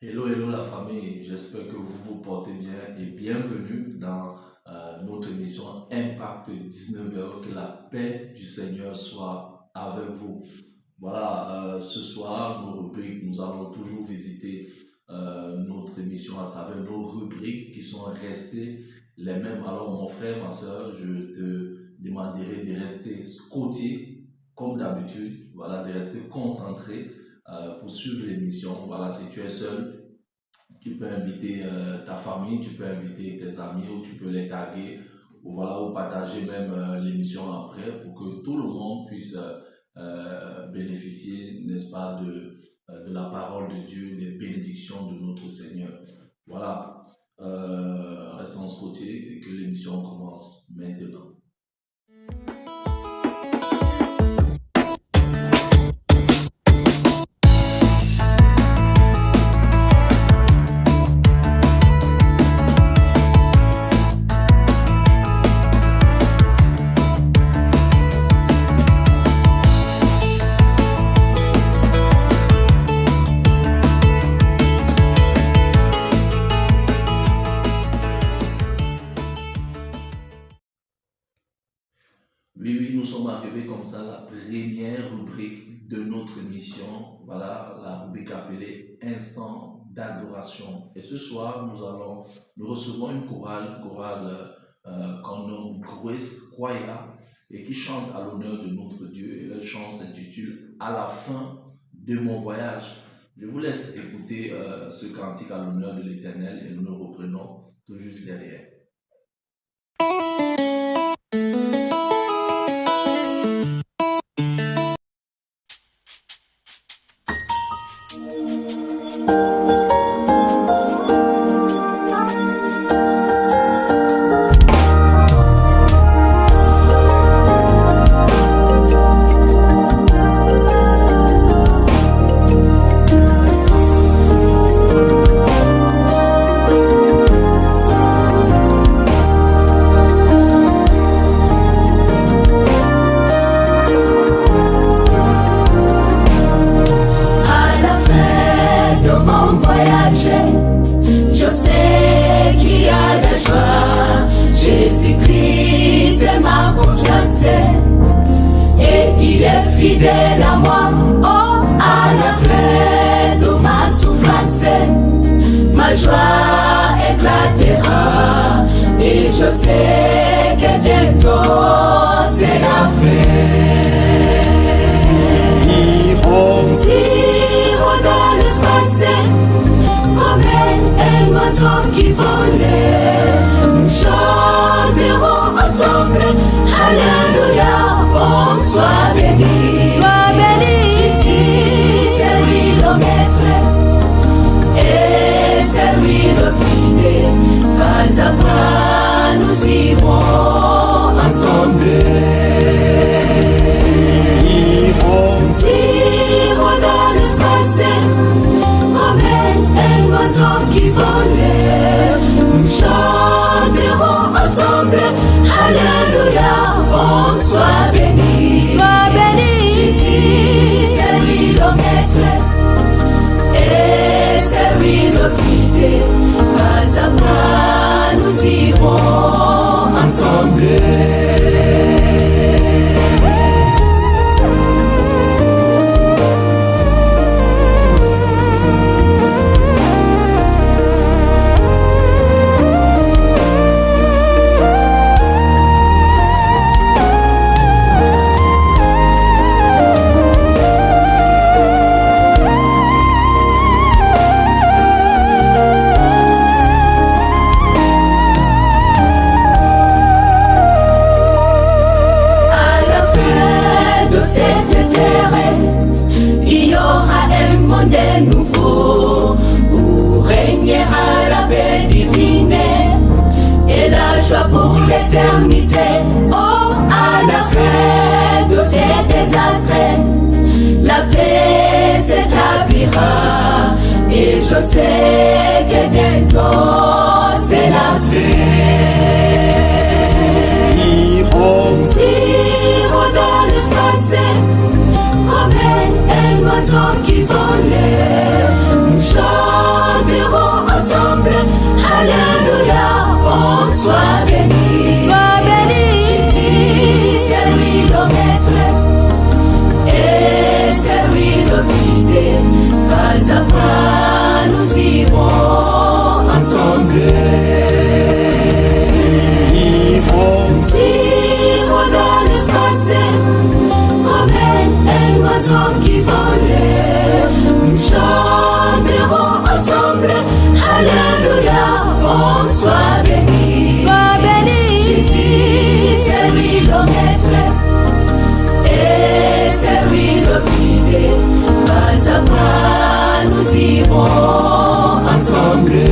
Hello, hello la famille, j'espère que vous vous portez bien et bienvenue dans notre émission Impact 19h. Que la paix du Seigneur soit avec vous. Voilà, ce soir, nos rubriques, nous allons toujours visiter notre émission à travers nos rubriques qui sont restées les mêmes. Alors mon frère, ma soeur, je te demanderai de rester scotché comme d'habitude, voilà, de rester concentré pour suivre l'émission. Voilà, si tu es seul, tu peux inviter ta famille, tu peux inviter tes amis ou tu peux les taguer ou, voilà, ou partager même l'émission après pour que tout le monde puisse bénéficier, n'est-ce pas, de la parole de Dieu, des bénédictions de notre Seigneur. Voilà, restons scotchés et que l'émission commence maintenant. Oui, nous sommes arrivés comme ça à la première rubrique de notre émission. Voilà, la rubrique appelée Instant d'adoration. Et ce soir, nous recevons une chorale qu'on nomme Grace Choir et qui chante à l'honneur de notre Dieu. Et leur chant s'intitule À la fin de mon voyage. Je vous laisse écouter ce cantique à l'honneur de l'Éternel et nous nous reprenons tout juste derrière. Fidèle à moi, oh, à la fin de ma souffrance, ma joie éclatera, et je sais que bientôt c'est la fin. Tire dans l'espace, comme un oiseau qui volait, nous chanterons ensemble, Alléluia, oh, sois béni. Sois béni. Jésus, c'est lui le maître et c'est lui le guide. Pas à pas, nous irons ensemble. Tire dans l'espace, comme un oiseau qui volait. Nous chanterons ensemble, Alléluia, oh, sois béni. Sois béni. Jésus, c'est lui le maître et c'est lui le guide. Pas à pas, nous irons ensemble. Il y aura un monde nouveau où régnera la paix divine et la joie pour l'éternité. Oh, à la fin de ces désastres, la paix s'établira et je sais que bientôt c'est la fin. Tire dans l'espace, comme un oiseau qui volait, nous chantons l'oiseau qui volait. Nous chanterons ensemble, Alléluia, oh sois béni. Sois béni. Jésus, c'est lui le maître, et c'est lui le guide. Pas à pas, nous irons ensemble.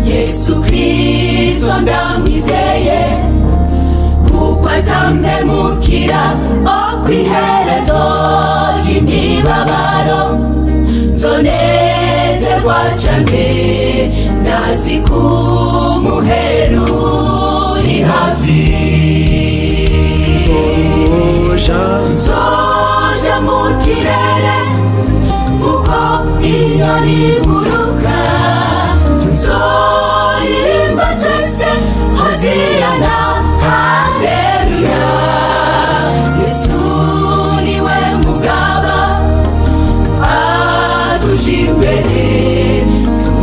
Yesu Kristo ndamwizeye kuko atamemukira okwiherezo ry'imibabaro nzonezerwa cane ndazi ko umuheru uri hafi nzoja mu kirere uko inyoni iguruka tuzoririmba twese hoziyana haleluya. Yesu niwe mugaba atuje imbere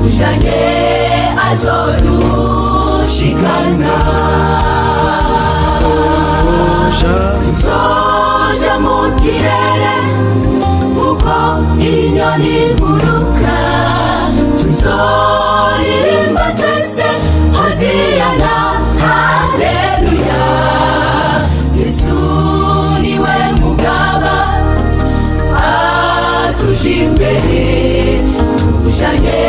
tujanye azodushikana. Tuzoja mu kirere uko inyoni iguruka tuzoririmba twese hoziyana haleluya. Yesu niwe mugaba atuje imbere tujanye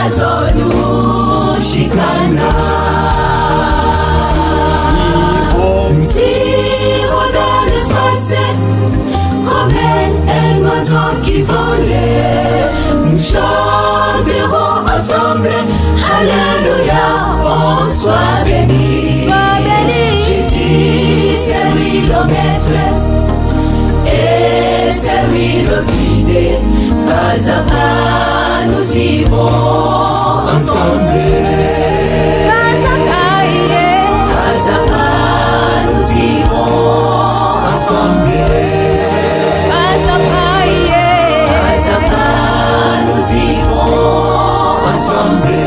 azodushikana. Sirons dans l'espace comme un oiseau qui volait. Nous chanterons ensemble, Alléluia, oh sois béni. Sois béni. Jésus, c'est lui le maître, et c'est lui le guide. Pas à pas, nous irons ensemble. Pas à pas, nous irons ensemble. Pas à pas, nous irons ensemble.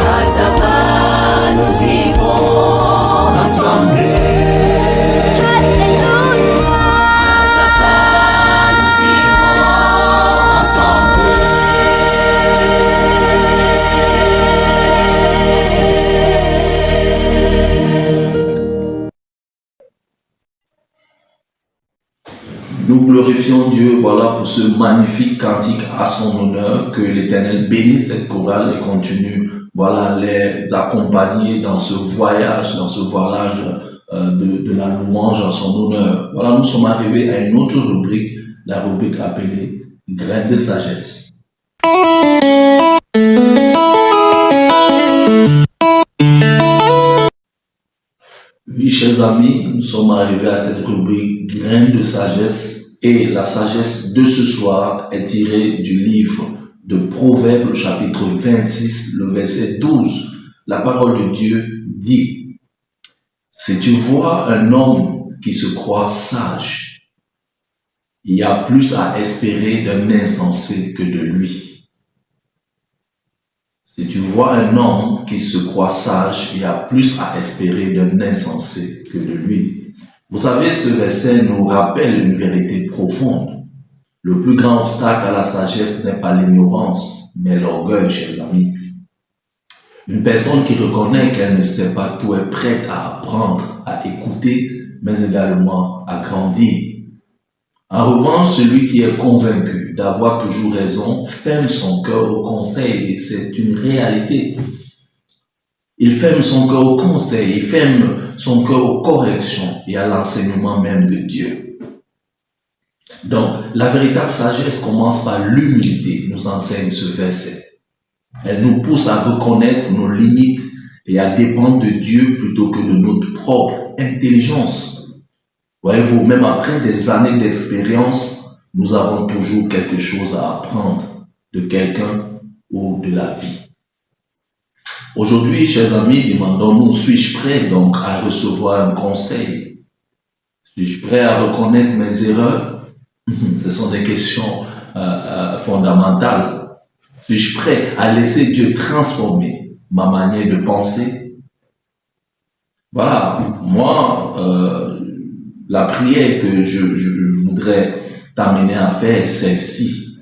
Pas à pas, nous irons ensemble. Pas à pas, nous irons ensemble. Nous glorifions Dieu, voilà, pour ce magnifique cantique à son honneur. Que l'Éternel bénisse cette chorale et continue, voilà, les accompagner dans ce voyage de la louange à son honneur. Voilà, nous sommes arrivés à une autre rubrique, la rubrique appelée Graines de sagesse. Oui, chers amis, nous sommes arrivés à cette rubrique Graines de sagesse, et la sagesse de ce soir est tirée du livre de Proverbes, chapitre 26, le verset 12. La parole de Dieu dit: si tu vois un homme qui se croit sage, il y a plus à espérer d'un insensé que de lui. Si tu vois un homme qui se croit sage, il y a plus à espérer d'un insensé que de lui. Vous savez, ce verset nous rappelle une vérité profonde. Le plus grand obstacle à la sagesse n'est pas l'ignorance, mais l'orgueil, chers amis. Une personne qui reconnaît qu'elle ne sait pas tout est prête à apprendre, à écouter, mais également à grandir. En revanche, celui qui est convaincu d'avoir toujours raison ferme son cœur au conseil, et c'est une réalité. Il ferme son cœur au conseil, il ferme son cœur aux corrections et à l'enseignement même de Dieu. Donc, la véritable sagesse commence par l'humilité, nous enseigne ce verset. Elle nous pousse à reconnaître nos limites et à dépendre de Dieu plutôt que de notre propre intelligence. Voyez-vous, même après des années d'expérience, nous avons toujours quelque chose à apprendre de quelqu'un ou de la vie. Aujourd'hui, chers amis, demandons-nous, suis-je prêt donc à recevoir un conseil? Suis-je prêt à reconnaître mes erreurs? Ce sont des questions fondamentales. Suis-je prêt à laisser Dieu transformer ma manière de penser? Voilà, moi, la prière que je voudrais t'amener à faire est celle-ci.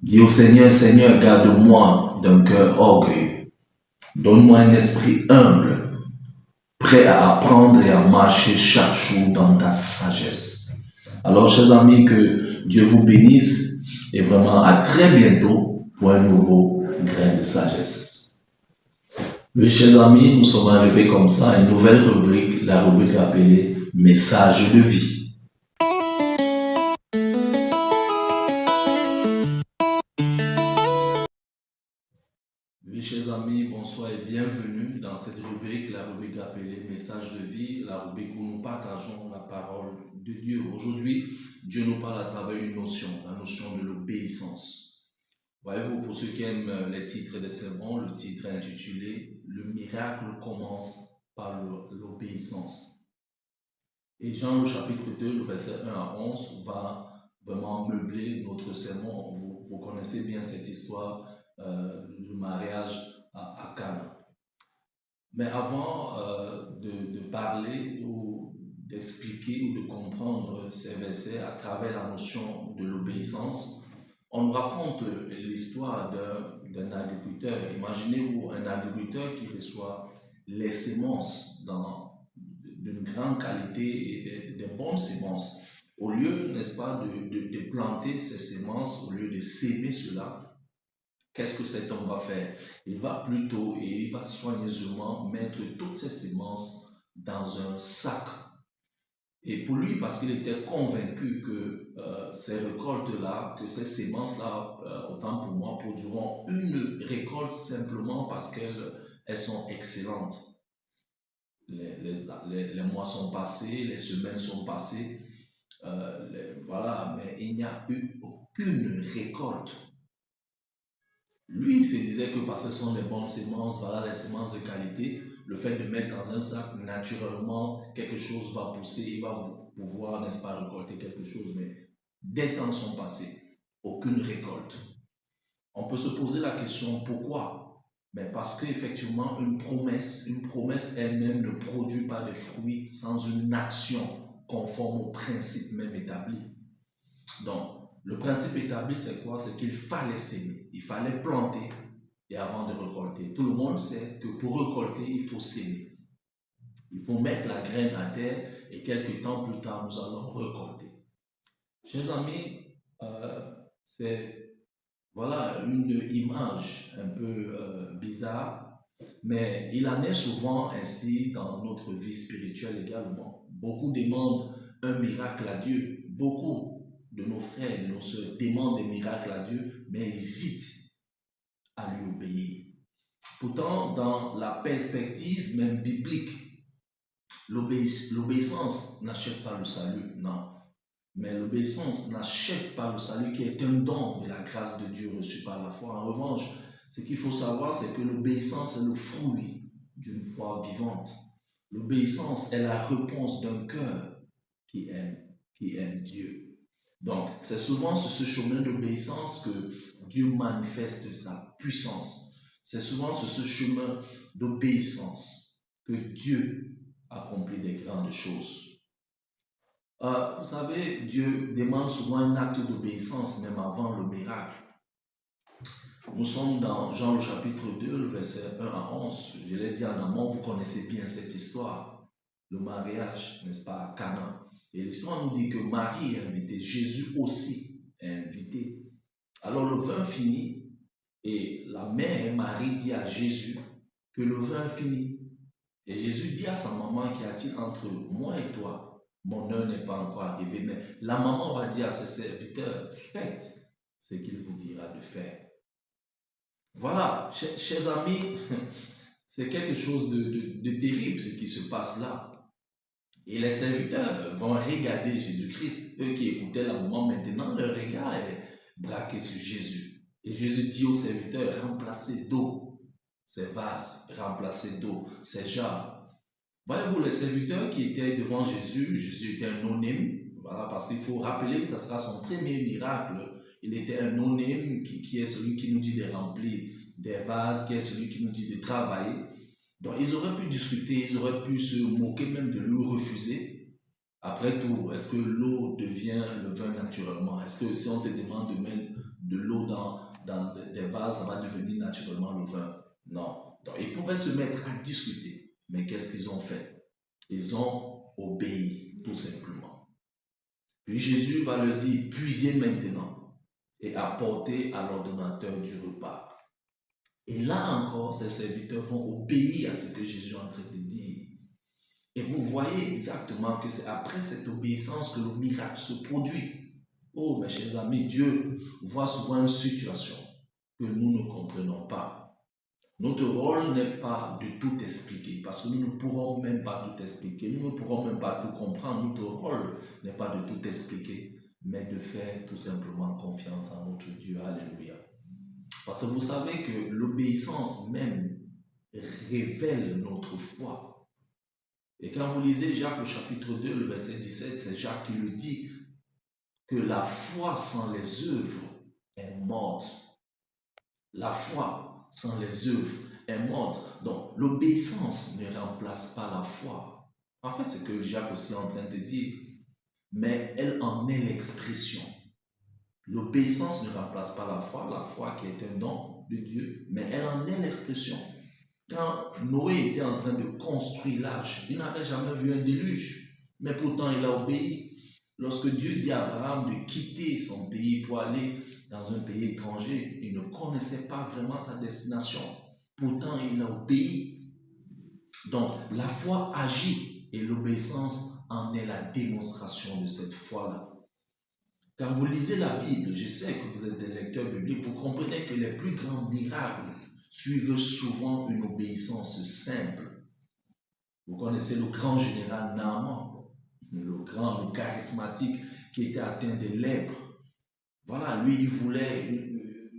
Dis au Seigneur, Seigneur, garde-moi d'un cœur orgueilleux. Donne-moi un esprit humble, prêt à apprendre et à marcher chaque jour dans ta sagesse. Alors, chers amis, que Dieu vous bénisse et vraiment à très bientôt pour un nouveau grain de sagesse. Oui, chers amis, nous sommes arrivés comme ça à une nouvelle rubrique, la rubrique appelée Message de vie. Oui, chers amis, bonsoir et bienvenue dans cette rubrique, la rubrique appelée Message de vie, la rubrique où nous partageons la parole de Dieu. Aujourd'hui, Dieu nous parle à travers une notion, la notion de l'obéissance. Voyez-vous, pour ceux qui aiment les titres des sermons, le titre est intitulé « Le miracle commence par l'obéissance ». Et Jean, le chapitre 2, le verset 1 à 11, va vraiment meubler notre sermon. Vous connaissez bien cette histoire du mariage à Cana. Mais avant de parler ou d'expliquer ou de comprendre ces versets à travers la notion de l'obéissance, on nous raconte l'histoire d'un agriculteur. Imaginez-vous un agriculteur qui reçoit les semences d'une grande qualité et des bonnes semences. Au lieu, n'est-ce pas, de planter ces semences, au lieu de s'aimer cela, qu'est-ce que cet homme va faire? Il va plutôt et il va soigneusement mettre toutes ces semences dans un sac. Et pour lui, parce qu'il était convaincu que ces récoltes-là, que ces semences-là, autant pour moi, produiront une récolte simplement parce qu'elles sont excellentes. Les mois sont passés, les semaines sont passées, voilà, mais il n'y a eu aucune récolte. Lui, il se disait que parce que ce sont les bonnes semences, voilà les semences de qualité, le fait de mettre dans un sac, naturellement, quelque chose va pousser, il va pouvoir, n'est-ce pas, récolter quelque chose. Mais des temps sont passés, aucune récolte. On peut se poser la question, pourquoi? Mais parce qu'effectivement, une promesse elle-même ne produit pas de fruits sans une action conforme au principe même établi. Donc, le principe établi, c'est quoi? C'est qu'il fallait s'aimer, il fallait planter et avant de récolter. Tout le monde sait que pour récolter, il faut s'aimer. Il faut mettre la graine à terre et quelques temps plus tard, nous allons récolter. Chers amis, c'est voilà une image un peu bizarre, mais il en est souvent ainsi dans notre vie spirituelle également. Beaucoup demandent un miracle à Dieu, beaucoup de nos frères, de nos sœurs demandent des miracles à Dieu, mais hésitent à lui obéir. Pourtant, dans la perspective même biblique, l'obéissance n'achète pas le salut, non. Mais l'obéissance n'achète pas le salut qui est un don de la grâce de Dieu reçu par la foi. En revanche, ce qu'il faut savoir, c'est que l'obéissance est le fruit d'une foi vivante. L'obéissance est la réponse d'un cœur qui aime Dieu. Donc, c'est souvent sur ce chemin d'obéissance que Dieu manifeste sa puissance. C'est souvent sur ce chemin d'obéissance que Dieu accomplit des grandes choses. Vous savez, Dieu demande souvent un acte d'obéissance même avant le miracle. Nous sommes dans Jean le chapitre 2, le verset 1 à 11. Je l'ai dit en amont, vous connaissez bien cette histoire. Le mariage, n'est-ce pas, à Cana. Et l'histoire nous dit que Marie est invitée, Jésus aussi est invité. Alors le vin finit et la mère Marie dit à Jésus que le vin finit. Et Jésus dit à sa maman, qu'y a-t-il entre moi et toi? Mon heure n'est pas encore arrivée, mais la maman va dire à ses serviteurs, faites ce qu'il vous dira de faire. Voilà, chers amis, c'est quelque chose de terrible ce qui se passe là. Et les serviteurs vont regarder Jésus-Christ. Eux qui écoutaient le moment maintenant, leur regard est braqué sur Jésus. Et Jésus dit aux serviteurs, remplacez d'eau ces vases, remplacez d'eau ces jarres. Voyez-vous, les serviteurs qui étaient devant Jésus, Jésus était un non-name, voilà, parce qu'il faut rappeler que ce sera son premier miracle. Il était un non-name qui est celui qui nous dit de remplir des vases, qui est celui qui nous dit de travailler. Donc, ils auraient pu discuter, ils auraient pu se moquer même de lui, refuser. Après tout, est-ce que l'eau devient le vin naturellement? Est-ce que si on te demande de mettre de l'eau dans des vases, ça va devenir naturellement le vin? Non. Donc, ils pouvaient se mettre à discuter. Mais qu'est-ce qu'ils ont fait? Ils ont obéi, tout simplement. Puis Jésus va leur dire, puisez maintenant et apportez à l'ordonnateur du repas. Et là encore, ces serviteurs vont obéir à ce que Jésus est en train de dire. Et vous voyez exactement que c'est après cette obéissance que le miracle se produit. Oh, mes chers amis, Dieu voit souvent une situation que nous ne comprenons pas. Notre rôle n'est pas de tout expliquer, parce que nous ne pourrons même pas tout expliquer, nous ne pourrons même pas tout comprendre. Notre rôle n'est pas de tout expliquer, mais de faire tout simplement confiance à notre Dieu. Alléluia. Parce que vous savez que l'obéissance même révèle notre foi. Et quand vous lisez Jacques au chapitre 2, le verset 17, c'est Jacques qui le dit, que la foi sans les œuvres est morte. La foi sans les œuvres est morte. Donc l'obéissance ne remplace pas la foi. En fait, c'est ce que Jacques aussi est en train de dire. Mais elle en est l'expression. L'obéissance ne remplace pas la foi qui est un don de Dieu, mais elle en est l'expression. Quand Noé était en train de construire l'arche, il n'avait jamais vu un déluge, mais pourtant il a obéi. Lorsque Dieu dit à Abraham de quitter son pays pour aller dans un pays étranger, il ne connaissait pas vraiment sa destination, pourtant il a obéi. Donc la foi agit et l'obéissance en est la démonstration de cette foi-là. Quand vous lisez la Bible, je sais que vous êtes des lecteurs bibliques, vous comprenez que les plus grands miracles suivent souvent une obéissance simple. Vous connaissez le grand général Naaman, le charismatique qui était atteint de lèpre. Voilà, lui, il voulait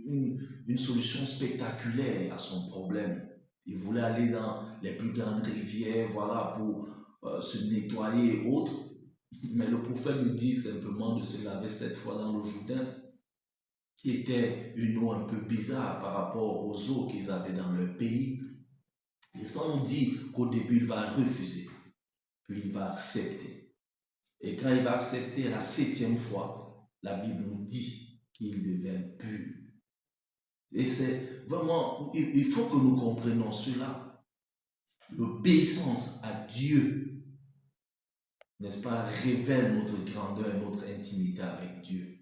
une solution spectaculaire à son problème. Il voulait aller dans les plus grandes rivières, voilà, pour se nettoyer et autres. Mais le prophète lui dit simplement de se laver 7 fois dans le Jourdain, qui était une eau un peu bizarre par rapport aux eaux qu'ils avaient dans leur pays. Et ça, on dit qu'au début, il va refuser, puis il va accepter. Et quand il va accepter la 7e fois, la Bible nous dit qu'il devient pur. Et c'est vraiment, il faut que nous comprenions cela. L'obéissance à Dieu, n'est-ce pas, révèle notre grandeur, notre intimité avec Dieu.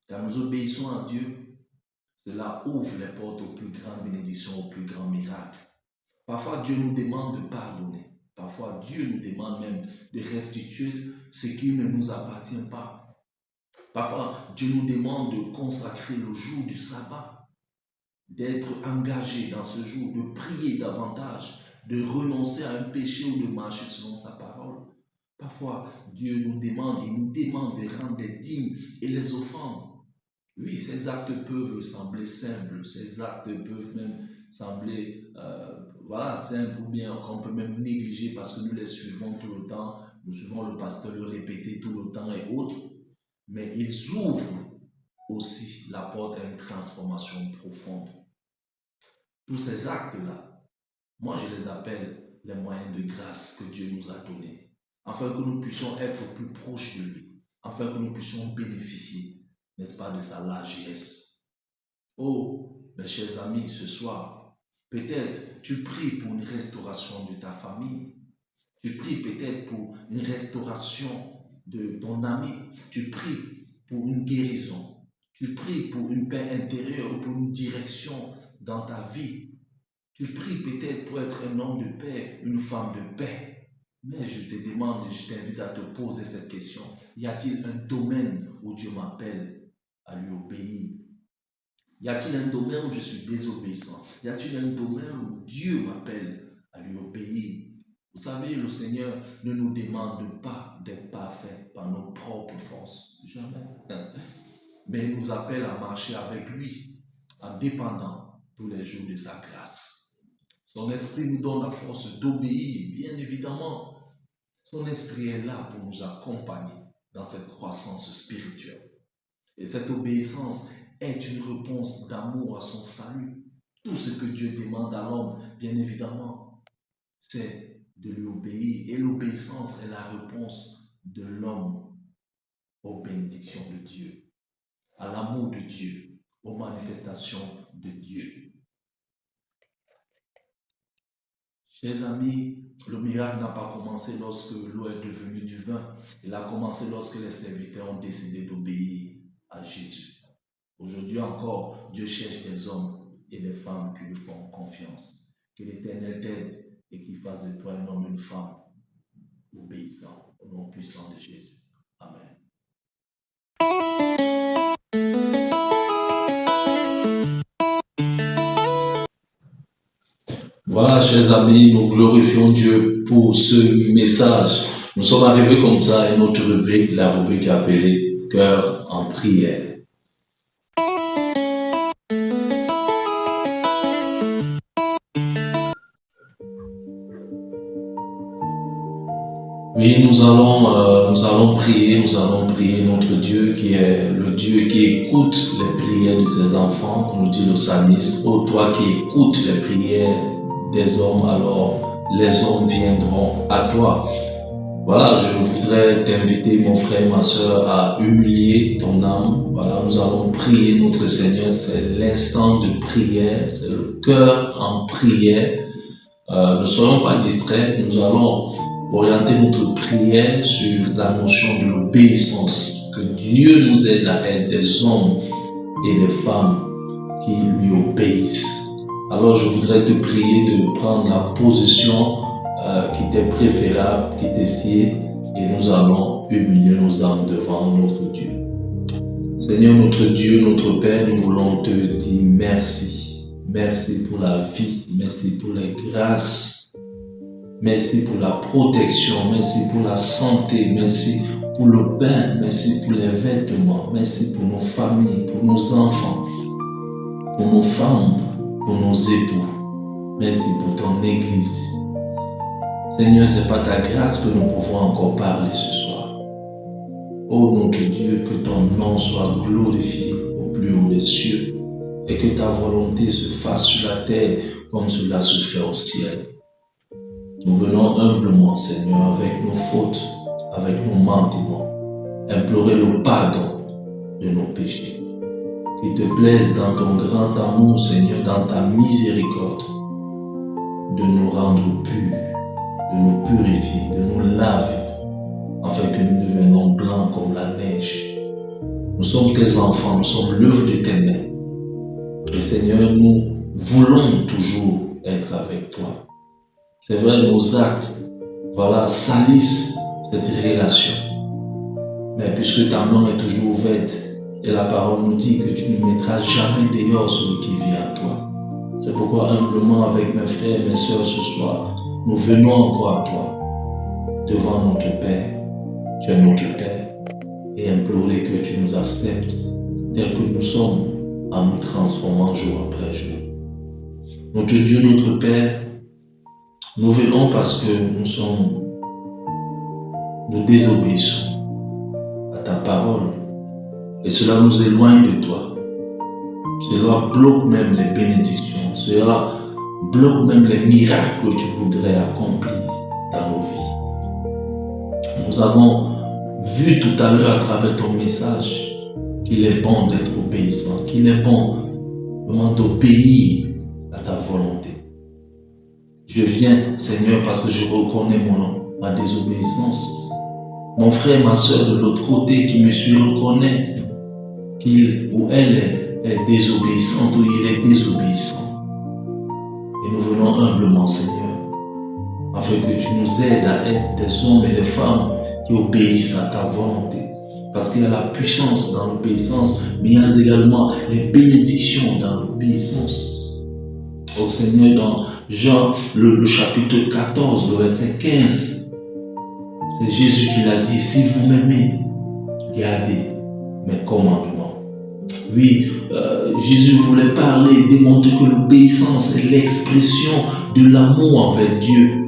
Quand nous obéissons à Dieu, cela ouvre les portes aux plus grandes bénédictions, aux plus grands miracles. Parfois, Dieu nous demande de pardonner. Parfois, Dieu nous demande même de restituer ce qui ne nous appartient pas. Parfois, Dieu nous demande de consacrer le jour du sabbat, d'être engagé dans ce jour, de prier davantage, de renoncer à un péché ou de marcher selon sa parole. Parfois, Dieu nous demande, il nous demande de rendre des dîmes et les offrandes. Oui, ces actes peuvent sembler simples, ces actes peuvent même sembler simples ou bien qu'on peut même négliger parce que nous les suivons tout le temps, nous suivons le pasteur le répéter tout le temps et autres, mais ils ouvrent aussi la porte à une transformation profonde. Tous ces actes-là, moi je les appelle les moyens de grâce que Dieu nous a donnés, afin que nous puissions être plus proches de lui, afin que nous puissions bénéficier, n'est-ce pas, de sa largesse. Oh, mes chers amis, ce soir, peut-être tu pries pour une restauration de ta famille, tu pries peut-être pour une restauration de ton ami, tu pries pour une guérison, tu pries pour une paix intérieure ou pour une direction dans ta vie, tu pries peut-être pour être un homme de paix, une femme de paix. Mais je te demande et je t'invite à te poser cette question. Y a-t-il un domaine où Dieu m'appelle à lui obéir? Y a-t-il un domaine où je suis désobéissant? Y a-t-il un domaine où Dieu m'appelle à lui obéir? Vous savez, le Seigneur ne nous demande pas d'être parfaits par nos propres forces. Jamais. Mais il nous appelle à marcher avec lui, en dépendant tous les jours de sa grâce. Son esprit nous donne la force d'obéir, bien évidemment. Son esprit est là pour nous accompagner dans cette croissance spirituelle. Et cette obéissance est une réponse d'amour à son salut. Tout ce que Dieu demande à l'homme, bien évidemment, c'est de lui obéir. Et l'obéissance est la réponse de l'homme aux bénédictions de Dieu, à l'amour de Dieu, aux manifestations de Dieu. Chers amis, le miracle n'a pas commencé lorsque l'eau est devenue du vin. Il a commencé lorsque les serviteurs ont décidé d'obéir à Jésus. Aujourd'hui encore, Dieu cherche des hommes et des femmes qui lui font confiance. Que l'Éternel t'aide et qu'il fasse de toi un homme et une femme obéissant au nom puissant de Jésus. Amen. Voilà, chers amis, nous glorifions Dieu pour ce message. Nous sommes arrivés comme ça à notre rubrique, la rubrique appelée Cœur en prière. Oui, nous allons prier notre Dieu qui est le Dieu qui écoute les prières de ses enfants, nous dit le psalmiste. Ô toi qui écoutes les prières des hommes, alors les hommes viendront à toi. Voilà, je voudrais t'inviter, mon frère, ma soeur, à humilier ton âme. Voilà, nous allons prier notre Seigneur. C'est l'instant de prière, c'est le cœur en prière. Ne soyons pas distraits, nous allons orienter notre prière sur la notion de l'obéissance. Que Dieu nous aide à être des hommes et des femmes qui lui obéissent. Alors je voudrais te prier de prendre la position qui t'est préférable, qui t'est sied, et nous allons humilier nos âmes devant notre Dieu. Seigneur notre Dieu, notre Père, nous voulons te dire merci. Merci pour la vie, merci pour les grâces, merci pour la protection, merci pour la santé, merci pour le pain, merci pour les vêtements, merci pour nos familles, pour nos enfants, pour nos femmes, pour nos époux. Merci pour ton Église. Seigneur, c'est par ta grâce que nous pouvons encore parler ce soir. Ô notre Dieu, que ton nom soit glorifié au plus haut des cieux et que ta volonté se fasse sur la terre comme cela se fait au ciel. Nous venons humblement, Seigneur, avec nos fautes, avec nos manquements, implorer le pardon de nos péchés. Qu'il te plaise dans ton grand amour, Seigneur, dans ta miséricorde, de nous rendre purs, de nous purifier, de nous laver, afin que nous devenions blancs comme la neige. Nous sommes tes enfants, nous sommes l'œuvre de tes mains. Et Seigneur, nous voulons toujours être avec toi. C'est vrai, nos actes, salissent cette relation. Mais puisque ta main est toujours ouverte, et la parole nous dit que tu ne mettras jamais dehors celui qui vient à toi. C'est pourquoi humblement avec mes frères et mes sœurs ce soir, nous venons encore à toi, devant notre Père. Tu es notre Père, et implorer que tu nous acceptes tels que nous sommes, en nous transformant jour après jour. Notre Dieu, notre Père, nous venons parce que nous désobéissons à ta parole, et cela nous éloigne de toi. Cela bloque même les bénédictions, cela bloque même les miracles que tu voudrais accomplir dans nos vies. Nous avons vu tout à l'heure à travers ton message qu'il est bon d'être obéissant, qu'il est bon vraiment d'obéir à ta volonté. Je viens, Seigneur, parce que je reconnais ma désobéissance. Mon frère, ma soeur de l'autre côté qui me suit reconnaît qu'il ou elle est désobéissante ou il est désobéissant. Et nous venons humblement, Seigneur, afin que tu nous aides à être des hommes et des femmes qui obéissent à ta volonté. Parce qu'il y a la puissance dans l'obéissance, mais il y a également les bénédictions dans l'obéissance. Au Seigneur, dans Jean, le chapitre 14, le verset 15, c'est Jésus qui l'a dit, si vous m'aimez, gardez mes commandements. Oui, Jésus voulait parler, démontrer que l'obéissance est l'expression de l'amour envers Dieu.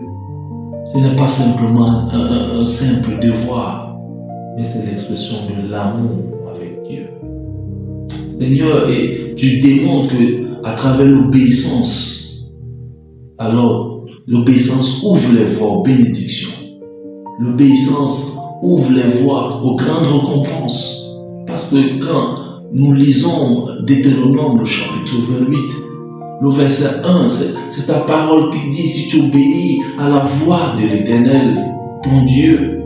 Ce n'est pas simplement un simple devoir, mais c'est l'expression de l'amour avec Dieu. Seigneur, et tu démontres que à travers l'obéissance, alors l'obéissance ouvre les voies aux bénédictions. L'obéissance ouvre les voies aux grandes récompenses. Parce que quand nous lisons Deutéronome, le chapitre 28, le verset 1, c'est ta parole qui dit, si tu obéis à la voix de l'Éternel, ton Dieu,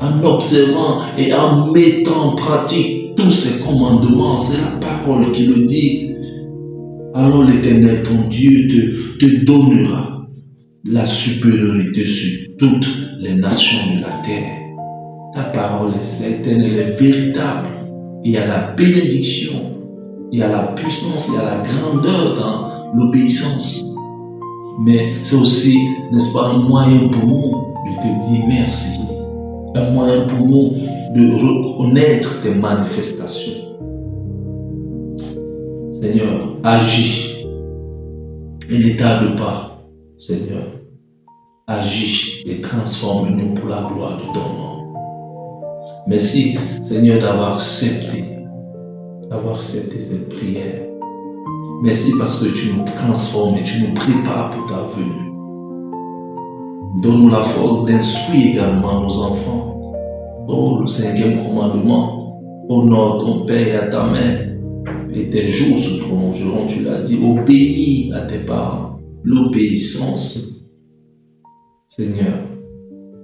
en observant et en mettant en pratique tous ses commandements, c'est la parole qui le dit, alors l'Éternel, ton Dieu, te donnera la supériorité sur toutes les nations de la terre. Ta parole est certaine, elle est véritable. Il y a la bénédiction, il y a la puissance, il y a la grandeur dans l'obéissance. Mais c'est aussi, n'est-ce pas, un moyen pour nous de te dire merci. Un moyen pour nous de reconnaître tes manifestations. Seigneur, agis et ne tarde pas, Seigneur. Agis et transforme-nous pour la gloire de ton nom. Merci, Seigneur, d'avoir accepté cette prière. Merci parce que tu nous transformes et tu nous prépares pour ta venue. Donne-nous la force d'instruire également nos enfants. Oh, le 5e commandement, honore ton père et à ta mère, et tes jours se prolongeront, tu l'as dit, obéis à tes parents. L'obéissance, Seigneur,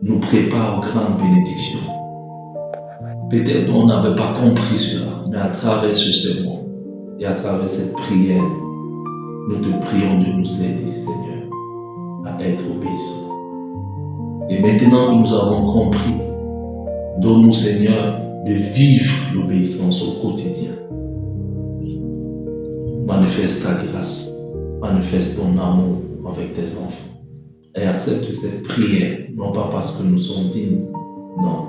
nous prépare aux grandes bénédictions. Peut-être on n'avait pas compris cela, mais à travers ce sermon et à travers cette prière, nous te prions de nous aider, Seigneur, à être obéissants. Et maintenant que nous avons compris, donne-nous, Seigneur, de vivre l'obéissance au quotidien. Manifeste ta grâce, manifeste ton amour avec tes enfants. Et accepte cette prière, non pas parce que nous sommes dignes, non,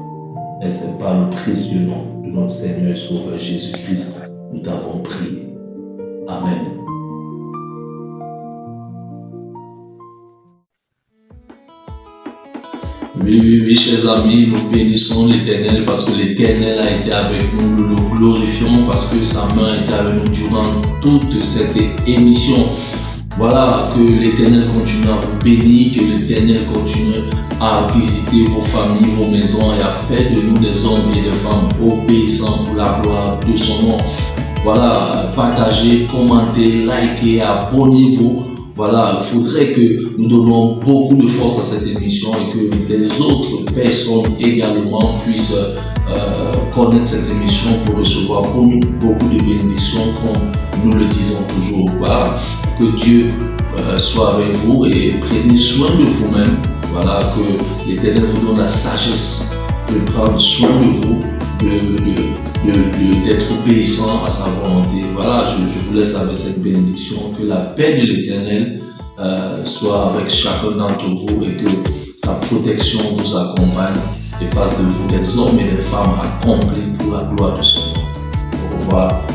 mais c'est par le précieux nom de notre Seigneur et Sauveur Jésus-Christ, nous t'avons prié. Amen. Oui, chers amis, nous bénissons l'Éternel parce que l'Éternel a été avec nous, nous le glorifions parce que sa main est avec nous durant toute cette émission. Voilà, que l'Éternel continue à vous bénir, que l'Éternel continue à visiter vos familles, vos maisons et à faire de nous des hommes et des femmes obéissants pour la gloire de son nom. Voilà, partagez, commentez, likez, abonnez-vous. Voilà, il faudrait que nous donnions beaucoup de force à cette émission et que les autres personnes également puissent connaître cette émission pour recevoir beaucoup de bénédictions comme nous le disons toujours. Voilà, que Dieu soit avec vous et prenez soin de vous-même. Voilà, que l'Éternel vous donne la sagesse de prendre soin de vous, d'être obéissant à sa volonté. Voilà, je vous laisse avec cette bénédiction. Que la paix de l'Éternel soit avec chacun d'entre vous et que sa protection vous accompagne et fasse de vous des hommes et des femmes accomplis pour la gloire de son nom. Au revoir.